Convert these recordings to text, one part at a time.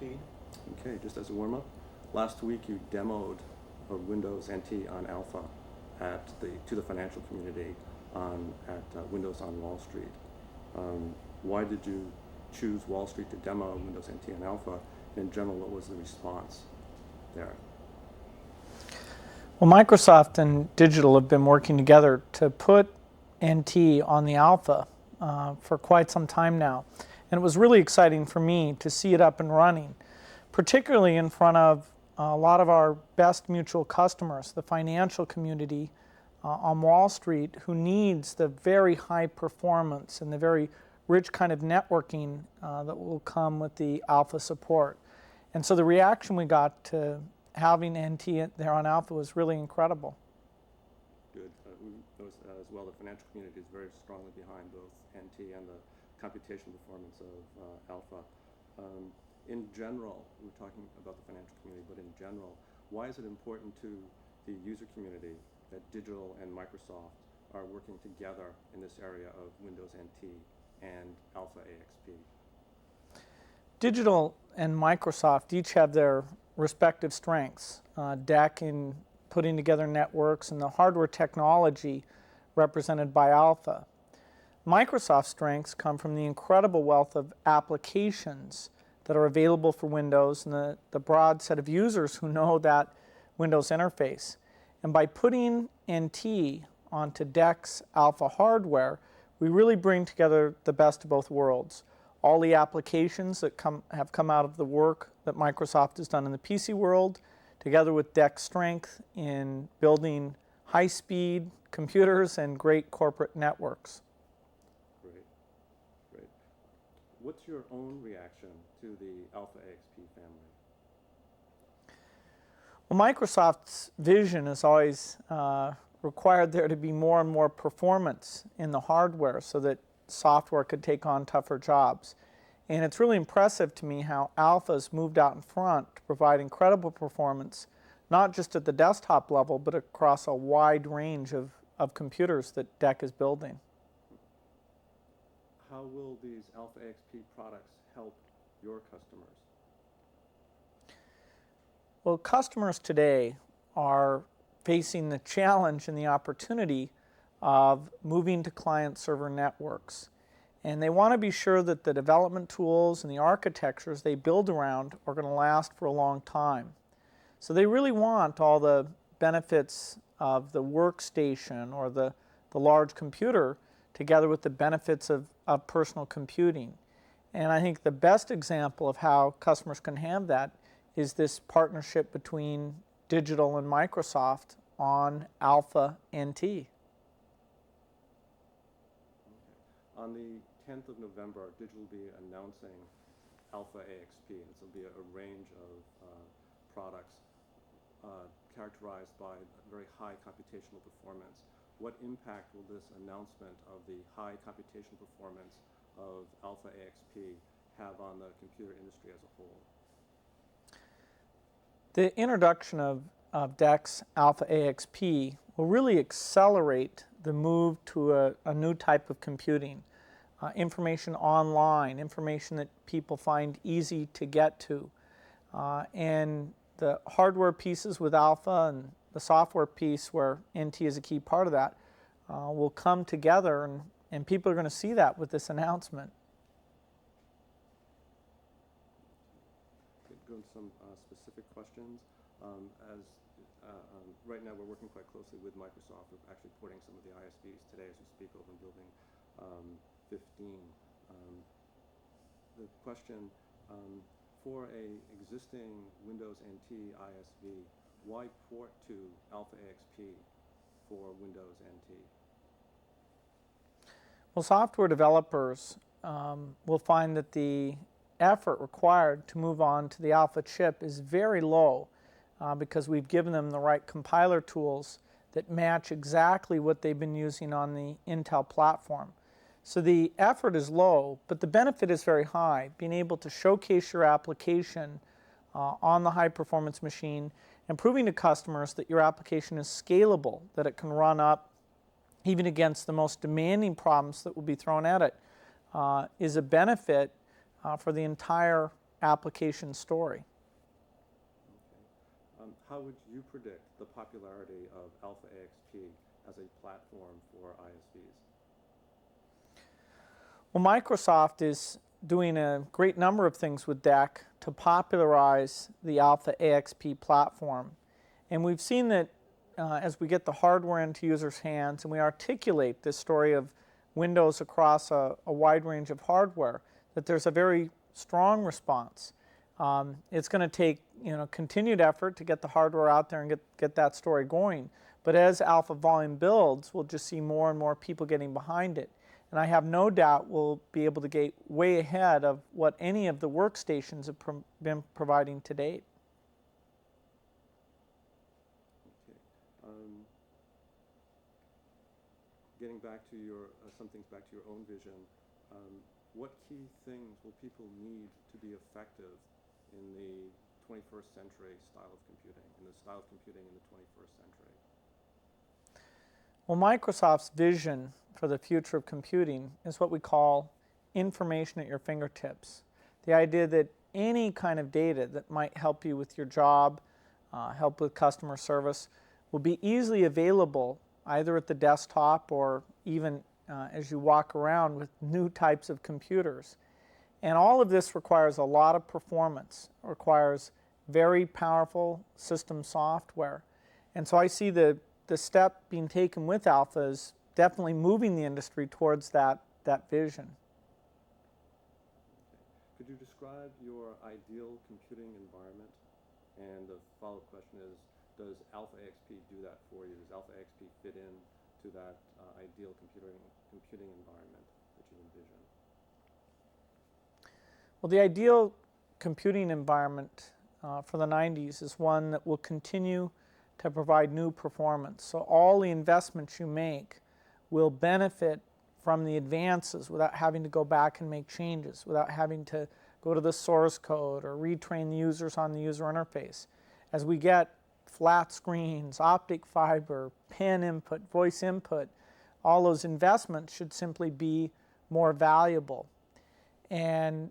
speed. Okay, just as a warm-up, last week you demoed a Windows NT on Alpha to the financial community at Windows on Wall Street. Why did you choose Wall Street to demo Windows NT on Alpha? In general, what was the response there? Well, Microsoft and Digital have been working together to put NT on the Alpha for quite some time now. And it was really exciting for me to see it up and running, particularly in front of a lot of our best mutual customers, the financial community on Wall Street, who needs the very high performance and the very rich kind of networking that will come with the Alpha support. And so the reaction we got to having NT there on Alpha was really incredible. Good. We noticed as well the financial community is very strongly behind both NT and the computational performance of Alpha. In general, we're talking about the financial community, but in general, why is it important to the user community that Digital and Microsoft are working together in this area of Windows NT and Alpha AXP? Digital and Microsoft each have their respective strengths. DEC in putting together networks and the hardware technology represented by Alpha. Microsoft's strengths come from the incredible wealth of applications that are available for Windows and the broad set of users who know that Windows interface. And by putting NT onto DEC's Alpha hardware, we really bring together the best of both worlds. All the applications that have come out of the work that Microsoft has done in the PC world, together with DEC's strength in building high-speed computers and great corporate networks. Great, great. What's your own reaction to the Alpha AXP family? Well, Microsoft's vision has always required there to be more and more performance in the hardware so that software could take on tougher jobs. And it's really impressive to me how Alpha's moved out in front to provide incredible performance, not just at the desktop level, but across a wide range of computers that DEC is building. How will these Alpha AXP products help your customers? Well, customers today are facing the challenge and the opportunity of moving to client-server networks. And they want to be sure that the development tools and the architectures they build around are going to last for a long time. So they really want all the benefits of the workstation or the large computer together with the benefits of personal computing. And I think the best example of how customers can have that is this partnership between Digital and Microsoft on Alpha NT. On the 10th of November, Digital will be announcing Alpha AXP. This will be a range of products characterized by very high computational performance. What impact will this announcement of the high computational performance of Alpha AXP have on the computer industry as a whole? The introduction of DEC's Alpha AXP will really accelerate the move to a new type of computing. Information online, information that people find easy to get to. And the hardware pieces with Alpha and the software piece where NT is a key part of that will come together, and people are going to see that with this announcement. Go into some specific questions. Right now we're working quite closely with Microsoft. We're actually porting some of the ISVs today as we speak over in building 15. The question, for a existing Windows NT ISV, why port to Alpha AXP for Windows NT? Well, software developers will find that the effort required to move on to the Alpha chip is very low because we've given them the right compiler tools that match exactly what they've been using on the Intel platform. So the effort is low, but the benefit is very high, being able to showcase your application on the high-performance machine and proving to customers that your application is scalable, that it can run up even against the most demanding problems that will be thrown at it, is a benefit for the entire application story. Okay. How would you predict the popularity of Alpha AXP as a platform for ISVs? Well, Microsoft is doing a great number of things with DEC to popularize the Alpha AXP platform. And we've seen that as we get the hardware into users' hands and we articulate this story of Windows across a wide range of hardware, that there's a very strong response. It's going to take continued effort to get the hardware out there and get that story going. But as Alpha volume builds, we'll just see more and more people getting behind it. And I have no doubt we'll be able to get way ahead of what any of the workstations have been providing to date. Okay. Getting back to some things back to your own vision, what key things will people need to be effective in the 21st century style of computing, in the style of computing in the 21st century? Well, Microsoft's vision for the future of computing is what we call information at your fingertips. The idea that any kind of data that might help you with your job, help with customer service, will be easily available either at the desktop or even as you walk around with new types of computers. And all of this requires a lot of performance, requires very powerful system software. And so I see the step being taken with Alpha is definitely moving the industry towards that vision. Okay. Could you describe your ideal computing environment? And the follow-up question is, does Alpha AXP do that for you? Does Alpha AXP fit in to that ideal computing environment that you envision? Well, the ideal computing environment for the 90s is one that will continue to provide new performance. So all the investments you make will benefit from the advances without having to go back and make changes, without having to go to the source code or retrain the users on the user interface. As we get flat screens, optic fiber, pen input, voice input, all those investments should simply be more valuable. And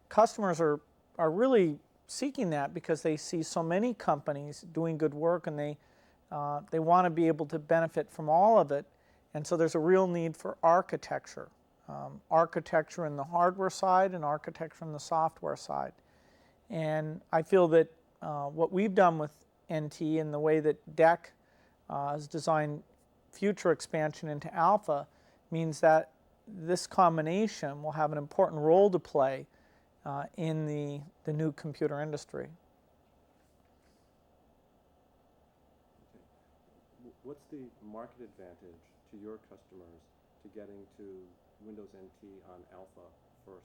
customers are really seeking that because they see so many companies doing good work and they want to be able to benefit from all of it. And so there's a real need for architecture. Architecture in the hardware side and architecture in the software side. And I feel that what we've done with NT and the way that DEC has designed future expansion into Alpha means that this combination will have an important role to play in the new computer industry. Okay. What's the market advantage to your customers to getting to Windows NT on Alpha first?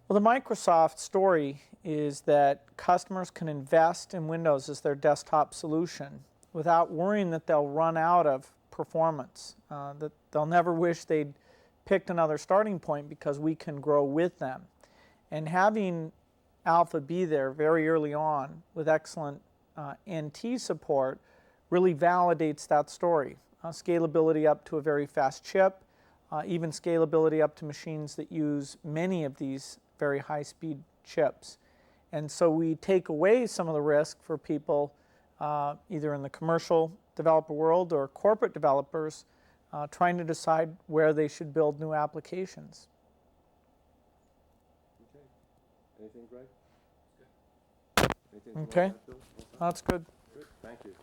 Well, the Microsoft story is that customers can invest in Windows as their desktop solution without worrying that they'll run out of performance, that they'll never wish they'd picked another starting point because we can grow with them. And having Alpha be there very early on with excellent NT support really validates that story. Scalability up to a very fast chip, even scalability up to machines that use many of these very high-speed chips. And so we take away some of the risk for people either in the commercial developer world or corporate developers trying to decide where they should build new applications. Okay. Anything, Greg? Good. Anything you want to Okay. add, Bill? That's good. Good. Thank you.